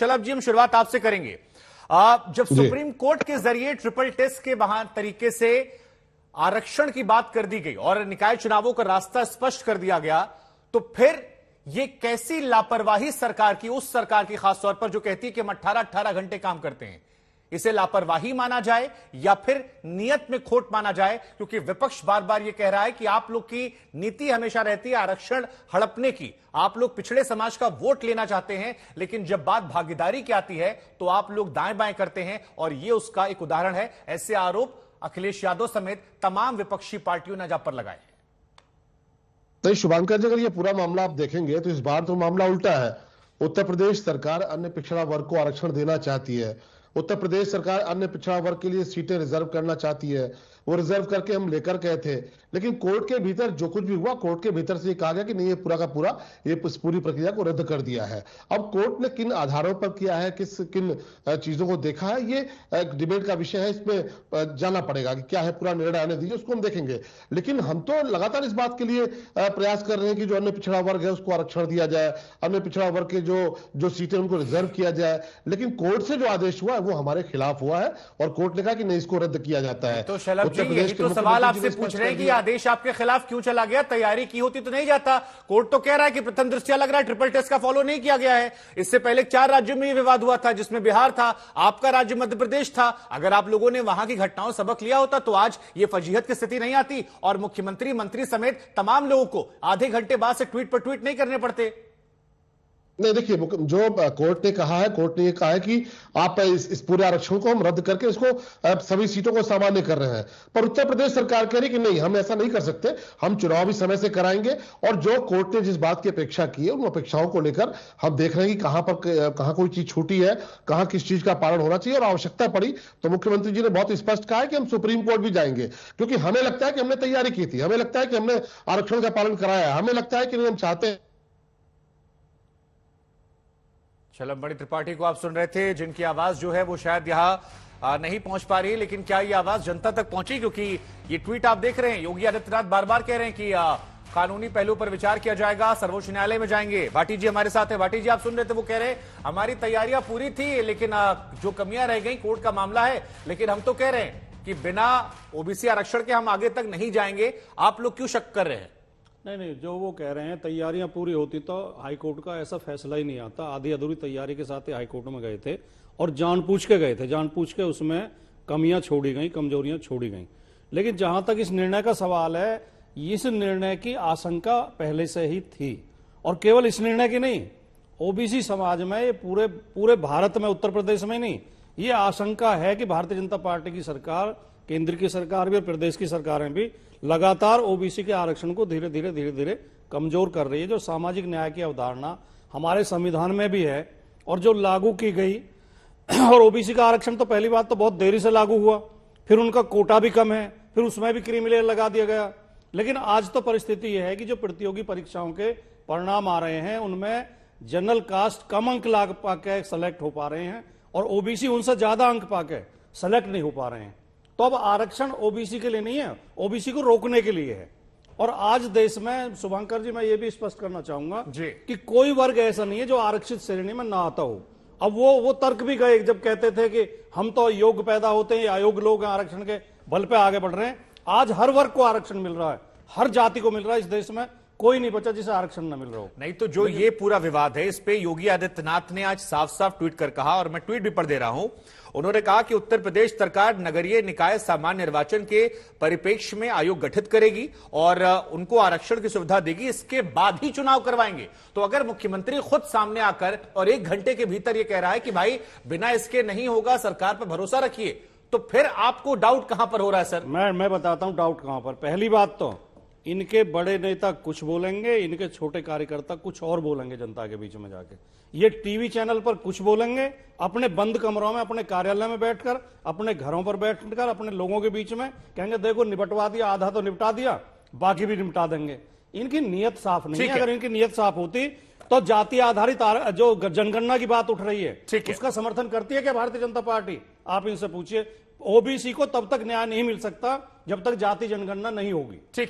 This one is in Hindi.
शलभ जी, हम शुरुआत आपसे करेंगे। जब सुप्रीम कोर्ट के जरिए ट्रिपल टेस्ट के तरीके से आरक्षण की बात कर दी गई और निकाय चुनावों का रास्ता स्पष्ट कर दिया गया, तो फिर ये कैसी लापरवाही सरकार की, उस सरकार की खासतौर पर जो कहती है कि हम 18-18 घंटे काम करते हैं, इसे लापरवाही माना जाए या फिर नियत में खोट माना जाए? क्योंकि विपक्ष बार बार यह कह रहा है कि आप लोग की नीति हमेशा रहती है आरक्षण हड़पने की, आप लोग पिछड़े समाज का वोट लेना चाहते हैं, लेकिन जब बात भागीदारी की आती है तो आप लोग दाएं बाएं करते हैं, और यह उसका एक उदाहरण है। ऐसे आरोप अखिलेश यादव समेत तमाम विपक्षी पार्टियों ने जब पर लगाए। तो शुभांकर जी, अगर ये पूरा मामला आप देखेंगे तो इस बार तो मामला उल्टा है। उत्तर प्रदेश सरकार अन्य पिछड़ा वर्ग को आरक्षण देना चाहती है। उत्तर प्रदेश सरकार अन्य पिछड़ा वर्ग के लिए सीटें रिजर्व करना चाहती है। वो रिजर्व करके हम लेकर गए थे, लेकिन कोर्ट के भीतर जो कुछ भी हुआ, कोर्ट के भीतर से ये कहा गया कि नहीं, ये पूरा का पूरा ये पूरी प्रक्रिया को रद्द कर दिया है। अब कोर्ट ने किन आधारों पर किया है, किन चीजों को देखा है, ये एक डिबेट का विषय है। इसमें जाना पड़ेगा कि क्या है, पूरा निर्णय आने दीजिए, उसको हम देखेंगे। लेकिन हम तो लगातार इस बात के लिए प्रयास कर रहे हैं कि जो अन्य पिछड़ा वर्ग है उसको आरक्षण दिया जाए, अन्य पिछड़ा वर्ग के जो सीटें उनको रिजर्व किया जाए। लेकिन कोर्ट से जो आदेश हुआ है वो हमारे खिलाफ हुआ है और कोर्ट ने कहा कि नहीं, इसको रद्द किया जाता है। तो शलभ जी, यही तो सवाल आपसे पूछ रहे हैं कि आदेश आपके खिलाफ क्यों चला गया? तैयारी की होती तो नहीं जाता। कोर्ट तो कह रहा है कि प्रथम दृष्टया लग रहा है ट्रिपल टेस्ट का फॉलो नहीं किया गया है। इससे पहले 4 राज्यों में यह विवाद हुआ था, जिसमें बिहार था, आपका राज्य मध्य प्रदेश था। अगर आप लोगों ने वहां की घटनाओं सबक लिया होता तो आज ये फजीहत की स्थिति नहीं आती और मुख्यमंत्री, मंत्री समेत तमाम लोगों को आधे घंटे बाद से ट्वीट पर ट्वीट नहीं करने पड़ते। नहीं, देखिए, जो कोर्ट ने कहा है, कोर्ट ने ये कहा है कि आप इस पूरे आरक्षण को हम रद्द करके इसको सभी सीटों को सामान्य कर रहे हैं। पर उत्तर प्रदेश सरकार कह रही कि नहीं, हम ऐसा नहीं कर सकते, हम चुनाव भी समय से कराएंगे। और जो कोर्ट ने जिस बात की अपेक्षा की है, उन अपेक्षाओं को लेकर हम देख रहे हैं कि कहां कोई चीज छूटी है, कहां किस चीज का पालन होना चाहिए। और आवश्यकता पड़ी तो मुख्यमंत्री जी ने बहुत स्पष्ट कहा है कि हम सुप्रीम कोर्ट भी जाएंगे, क्योंकि हमें लगता है कि हमने तैयारी की थी, हमें लगता है कि हमने आरक्षण का पालन कराया है, हमें लगता है कि हम चाहते हैं। शलभ त्रिपाठी को आप सुन रहे थे, जिनकी आवाज जो है वो शायद यहां नहीं पहुंच पा रही, लेकिन क्या ये आवाज जनता तक पहुंची? क्योंकि ये ट्वीट आप देख रहे हैं, योगी आदित्यनाथ बार बार कह रहे हैं कि कानूनी पहलू पर विचार किया जाएगा, सर्वोच्च न्यायालय में जाएंगे। भाटी जी हमारे साथ है। भाटी जी, आप सुन रहे थे, वो कह रहे हमारी तैयारियां पूरी थी, लेकिन जो कमियां रह गई, कोर्ट का मामला है, लेकिन हम तो कह रहे हैं कि बिना ओबीसी आरक्षण के हम आगे तक नहीं जाएंगे। आप लोग क्यों शक कर रहे हैं? नहीं, जो वो कह रहे हैं तैयारियां पूरी होती तो हाईकोर्ट का ऐसा फैसला ही नहीं आता। आधी अधूरी तैयारी के साथ ही हाईकोर्ट में गए थे और जानबूझ के गए थे, जानबूझ के उसमें कमियां छोड़ी गई, कमजोरियां छोड़ी गई। लेकिन जहां तक इस निर्णय का सवाल है, इस निर्णय की आशंका पहले से ही थी, और केवल इस निर्णय की नहीं, ओबीसी समाज में, ये पूरे भारत में, उत्तर प्रदेश में नहीं, ये आशंका है कि भारतीय जनता पार्टी की सरकार, केंद्र की सरकार भी और प्रदेश की सरकारें भी लगातार ओबीसी के आरक्षण को धीरे धीरे कमजोर कर रही है। जो सामाजिक न्याय की अवधारणा हमारे संविधान में भी है और जो लागू की गई, और ओबीसी का आरक्षण तो पहली बात तो बहुत देरी से लागू हुआ, फिर उनका कोटा भी कम है, फिर उसमें भी क्रीमी लेयर लगा दिया गया। लेकिन आज तो परिस्थिति यह है कि जो प्रतियोगी परीक्षाओं के परिणाम आ रहे हैं, उनमें जनरल कास्ट कम अंक ला पाके सेलेक्ट हो पा रहे हैं और ओबीसी उनसे ज्यादा अंक पाके सेलेक्ट नहीं हो पा रहे हैं। तो अब आरक्षण ओबीसी के लिए नहीं है, ओबीसी को रोकने के लिए है। और आज देश में, शुभंकर जी, मैं ये भी स्पष्ट करना चाहूंगा कि कोई वर्ग ऐसा नहीं है जो आरक्षित श्रेणी में ना आता हो। अब वो तर्क भी गए जब कहते थे कि हम तो योग्य पैदा होते हैं, अयोग्य लोग आरक्षण के बल पे आगे बढ़ रहे हैं। आज हर वर्ग को आरक्षण मिल रहा है, हर जाति को मिल रहा है। इस देश में कोई नहीं बचा जिसे आरक्षण न मिल रहा हो। नहीं तो जो ये पूरा विवाद है, इस पे योगी आदित्यनाथ ने आज साफ साफ ट्वीट कर कहा, और मैं ट्वीट भी पढ़ दे रहा हूं। उन्होंने कहा कि उत्तर प्रदेश सरकार नगरीय निकाय सामान्य निर्वाचन के परिप्रेक्ष्य में आयोग गठित करेगी और उनको आरक्षण की सुविधा देगी, इसके बाद ही चुनाव करवाएंगे। तो अगर मुख्यमंत्री खुद सामने आकर और 1 घंटे के भीतर यह कह रहा है कि भाई बिना इसके नहीं होगा, सरकार पर भरोसा रखिए, तो फिर आपको डाउट कहां पर हो रहा है सर? मैं बताता हूं डाउट कहां पर। पहली बात तो इनके बड़े नेता कुछ बोलेंगे, इनके छोटे कार्यकर्ता कुछ और बोलेंगे जनता के बीच में जाके। ये टीवी चैनल पर कुछ बोलेंगे, अपने बंद कमरों में, अपने कार्यालय में बैठकर, अपने घरों पर बैठकर, अपने लोगों के बीच में कहेंगे देखो निपटवा दिया, आधा तो निपटा दिया, बाकी भी निपटा देंगे। इनकी नीयत साफ नहीं है। अगर इनकी नीयत साफ होती तो जाति आधारित जो जनगणना की बात उठ रही है, उसका समर्थन करती है क्या भारतीय जनता पार्टी? आप इनसे पूछिए। ओबीसी को तब तक न्याय नहीं मिल सकता जब तक जाति जनगणना नहीं होगी। ठीक है।